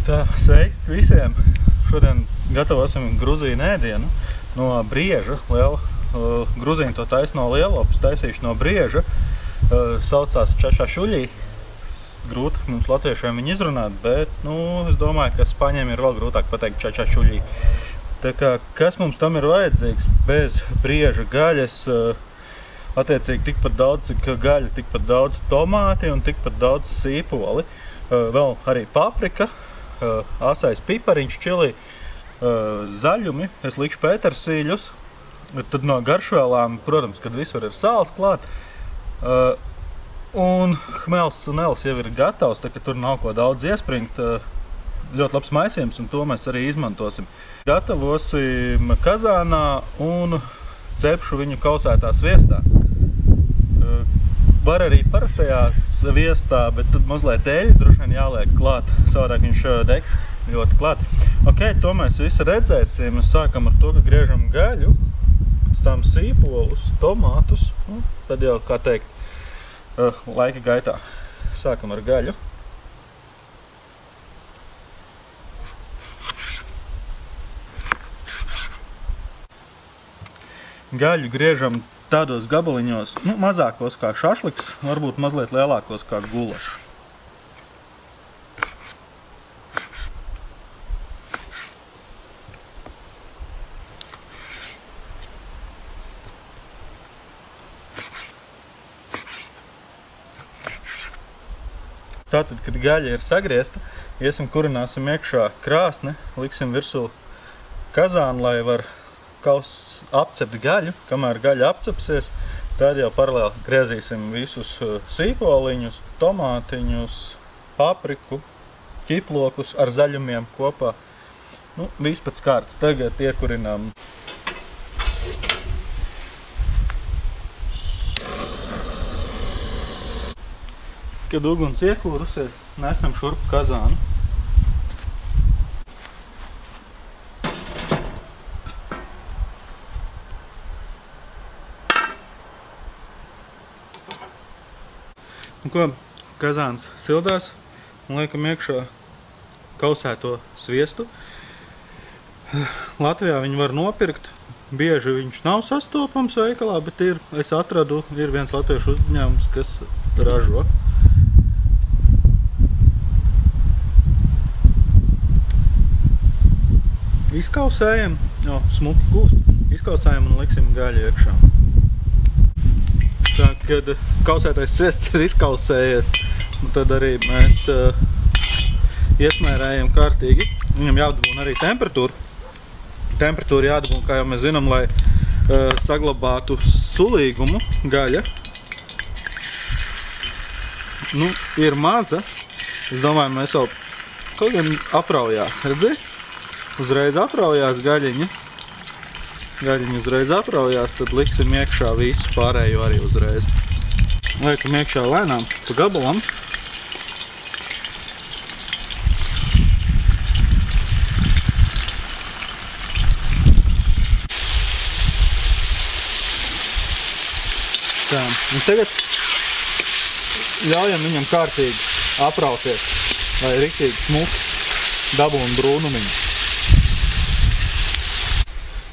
Tā, sveiki visiem! Šodien gatavosim gruzīnu ēdienu no brieža. Gruzīni to taisa no lielopas, taisīšu no brieža. Saucās čačašuļī. Grūti mums latviešiem viņu izrunāt, bet es domāju, ka spaņiem ir vēl grūtāk pateikt čačašuļī. Tā kā, kas mums tam ir vajadzīgs? Bez brieža gaļas, attiecīgi tikpat daudz, cik gaļa, tikpat daudz tomāti un tikpat daudz sīpoli. Vēl arī paprika, asais pipariņš, čili, zaļumi, es likšu pētersīļus, tad no garšvēlām, protams, kad visur ir sāls klāt, un hmels un els jau ir gatavs, tā ka tur nav ko daudz iespringt, ļoti labs maisījums, un to mēs arī izmantosim. Gatavosim kazānā un cepšu viņu kausētā sviestā. Var arī parastajā sviestā, bet tad mazliet eļļa droši vien jāliek klāt, savādāk viņš degs ļoti klāt. Ok, to mēs visu redzēsim. Sākam ar to, ka griežam gaļu, pēc tam sīpolus, tomātus, tad jau, kā teikt, laika gaitā. Sākam ar gaļu. Gaļu griežam tādos gabaliņos, mazākos kā šašliks, varbūt mazliet lielākos kā gulašs. Tātad, kad gaļa ir sagriezta, kurināsim iekšā krāsni, liksim virsū kazānu, lai var apcept gaļu. Kamēr gaļa apcepsies, tad jau paralēli griezīsim visus sīpoliņus, tomātiņus, papriku, ķiplokus ar zaļumiem kopā. Viss pēc kārtas. Tagad iekurinām. Kad uguns iekūrusies, nesam šurp kazānu. Kazāns sildās un liekam iekšā kausēto sviestu. Latvijā viņu var nopirkt, bieži viņš nav sastopams veikalā, bet es atradu, ir viens latviešu uzņēmums, kas ražo. Izkausējam, smuki kūst, izkausējam un liksim gaļu iekšā. Tā, kad kausētais sviests ir izkausējies, tad arī mēs iesmērējam kārtīgi. Viņam jādabūna arī temperatūra. Temperatūra jādabūna, kā jau mēs zinām, lai saglabātu sulīgumu gaļa. Ir maza. Es domāju, mēs jau kaut gan apraujās, redzi? Uzreiz apraujās gaļiņa. Gaļiņa uzreiz apraujās, tad liksim iekšā visu pārējo arī uzreiz. Liekam iekšā lēnām pa gabalam. Tā, un tagad ļaujam viņam kārtīgi aprauties, lai riktīgi smuki dabūna brūnumiņu.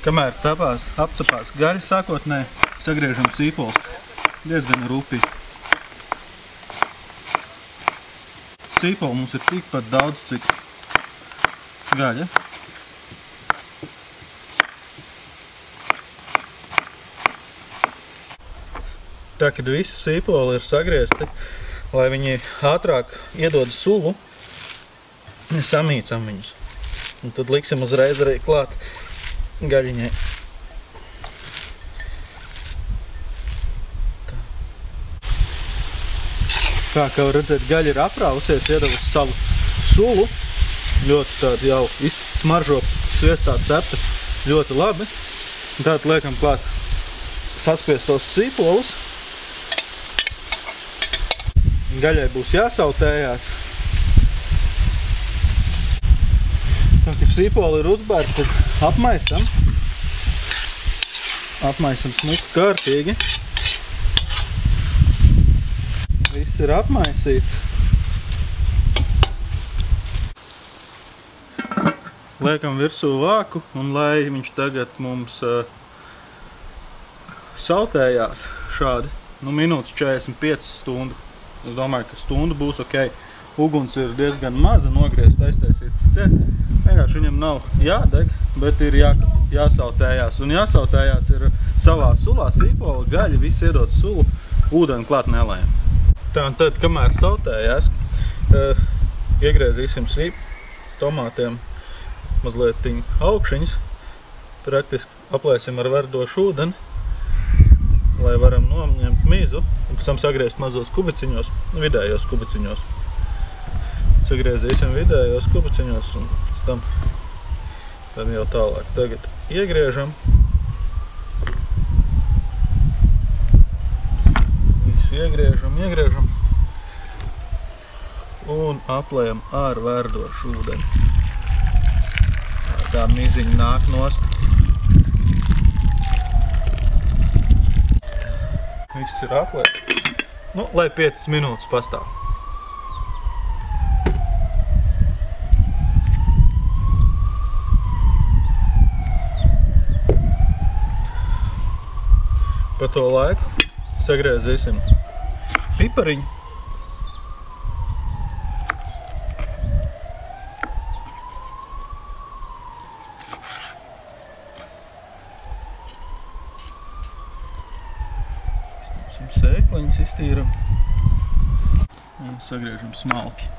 Kamēr apcepās gaļa sākotnēji, sagriežam sīpols diezgan rupi. Sīpoli mums ir tikpat daudz, cik gaļa. Tā, kad visi sīpoli ir sagriezti, lai viņi ātrāk iedod sulu, samīcam viņus. Un tad liksim uzreiz arī klāt gaļiņai. Tā, kā var redzēt, gaļa ir aprausies, iedavusi savu sulu. Ļoti tādu jau smaržo sviestā cepta ļoti labi. Tātad liekam klāt saspiestos sīpolus. Gaļai būs jāsautējās. Tā, kad sīpoli ir uzbērti, tad apmaisam. Apmaisam smuki kārtīgi. Viss ir apmaisīts. liekam virsū vāku, un lai viņš tagad mums sautējās šādi, minūtes 45 stundu. Es domāju, ka stundu būs ok. Uguns ir diezgan maza, nogriezt, aiztaisīts cet. Vienkārši viņam nav jādeg, bet ir jāsautējās. Un jāsautējās ir savā sulā, sīpola, gaļa, viss iedod sulu, ūdeni klāt nelējam. Tā un tad, kamēr sautējās, iegriezīsim sīpu, tomātiem mazliet augšiņas, praktiski aplēsim ar verdošu ūdeni, lai varam noņemt mizu, un pēc tam sagriezt mazos kubiciņos, vidējos kubiciņos. Sagriezīsim vidējos kubiciņos, un pēc tam tad jau tālāk. Tagad iegriežam. Visu iegriežam. Un aplējam ar verdošu ūdeni. Tā miziņa nāk nost. Viss ir aplējis. Lai 5 minūtes pastāv. Pa to laiku sagriezīsim pipariņu. Sēkliņas iztīram un sagriežam smalki.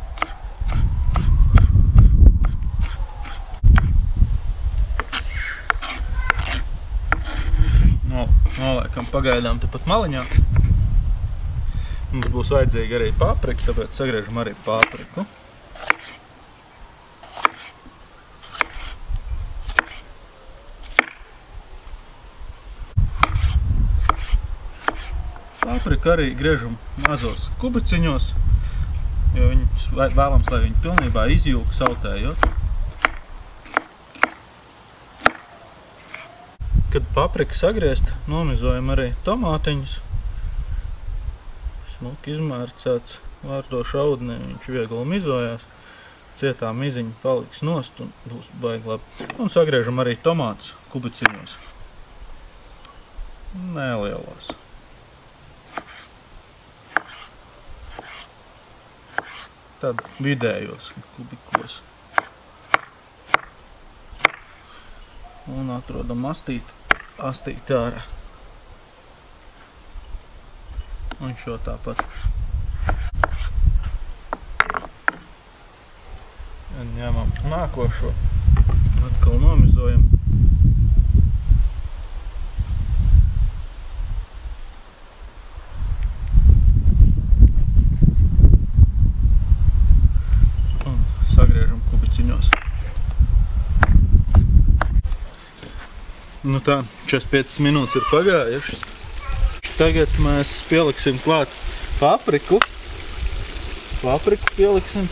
Noliekam pagaidām tepat maliņā. Mums būs vajadzīga arī paprika, tāpēc sagriežam arī papriku. Papriku arī griežam mazos kubiciņos, jo vēlams, lai viņi pilnībā izjūka sautējot. Kad paprika sagriezt, nomizojam arī tomātiņus. Smuki izmērcēts, vārdošu audnī, viņš viegli mizojās. Cietā miziņa paliks nost un būs baigi labi. Un sagriežam arī tomātus kubiciņos. Nelielās. Tad vidējos kubikos. Un atrodam astīt ārā. Un šo tāpat. Un ņemam nākošo. Atkal nomizojam. Un sagriežam kubiciņos. Tā, 45 minūtes ir pagājušas. Tagad mēs pieliksim klāt papriku. Papriku pieliksim.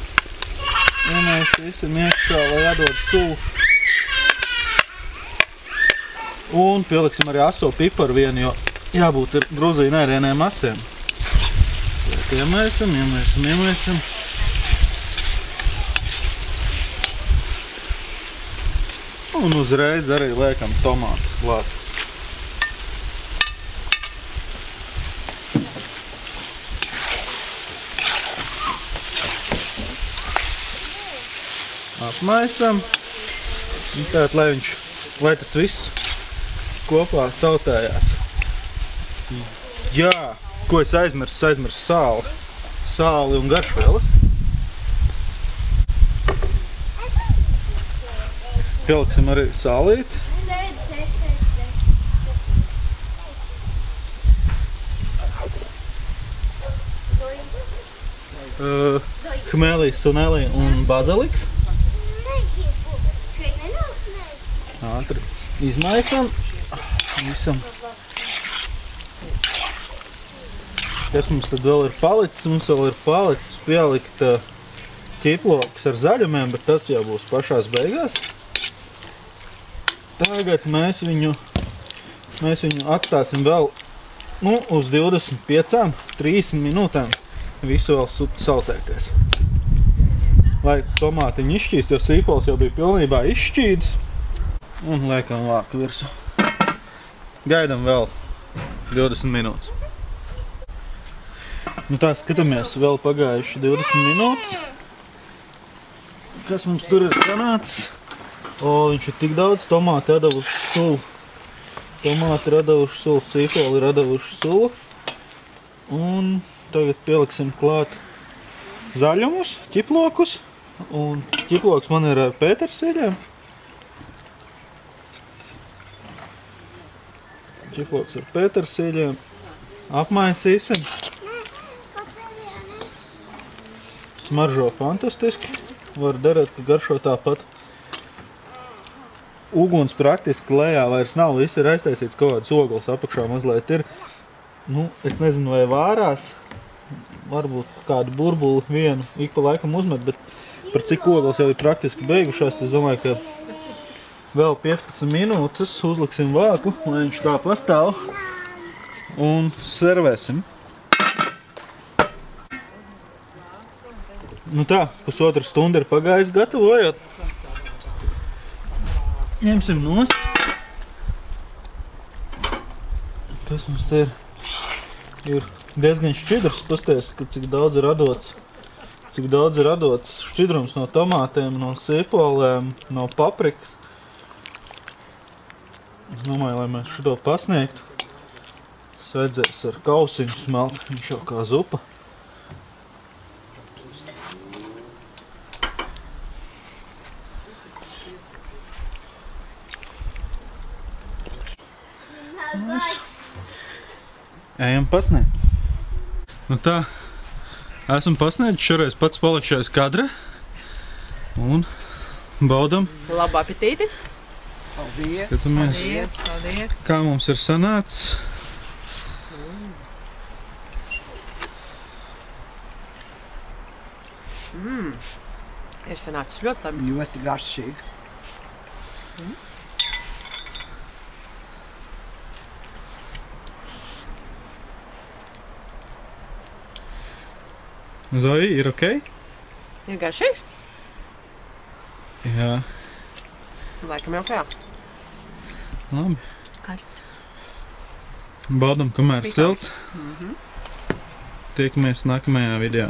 Ienaisīsim iekšā, lai atdod sulu. Un pieliksim arī aso piparu vienu, jo jābūt ir Gruziju ēdieniem asiem. Iemēsim. Un uzreiz arī liekam tomātus klāt. Apmaisam. Un tātad, lai tas viss kopā sautējās. Jā, ko es aizmirsu sāli. Sāli un garšvielas. Pieliksim arī sālīti. Hmelijas, sunelī un baziliks. Ātri izmaisam. Visam. Kas mums tad vēl ir palicis? Mums vēl ir palicis pielikt ķiplokus ar zaļumiem, bet tas jau būs pašās beigās. Tagad mēs viņu atstāsim vēl uz 25-30 minūtēm visu vēl sautēties. lai tomātiņi izšķīst, jo sīpols jau bija pilnībā izšķīdis. Un liekam vāku virsū. Gaidam vēl 20 minūtes. Nu tā, skatāmies, vēl pagājuši 20 minūtes. Kas mums tur ir sanācis? O, viņš ir tik daudz, tomāti radavuši sulu. Tomāti radavuši sulu, sīpoli radavuši sulu. Un tagad pieliksim klāt zaļumus, ķiplokus. Un ķiploks man ir ar pētersiļiem. Ķiploks ar pētersiļiem. Apmaisīsim. Smaržo fantastiski. Var derēt, ka garšo tāpat. Uguns praktiski lejā vairs nav, viss ir aiztaisīts, kaut kāds ogles apakšā mazliet ir. Nu, es nezinu, vai vārās, varbūt kādu burbuli vienu ik pa laikam uzmet, bet par cik ogles jau ir praktiski beigušās, es domāju, ka vēl 15 minūtes uzliksim vāku, lai viņš tā pastāv un servēsim. Nu tā, pusotra stunda ir pagājis gatavojot. Ņemsim nost. Kas mums te ir? Ir diezgan šķidrs, pasties, ka cik daudz ir radots. Cik daudz ir radots šķidrums no tomātiem, no sīpoliem, no paprikas. Es domāju, lai mēs šito pasniegtu. Tas vajadzēs ar kausiņu smelt, viņš jau kā zupa. Ejam pasniegt. Nu tā, esam pasniegt, šoreiz pats palikšais kadra. Un baudam. Labu apetīti. Paldies. Skatāmies, Paldies. kā mums ir sanācis. Ir sanācis ļoti labi. Ļoti garšīgi. Zoja, ir okei? Ir garšīgs? Jā. Laikam jau kā. Labi. Karsts. Baudam, kamēr Pikants. silts. Tiekamies nākamajā video.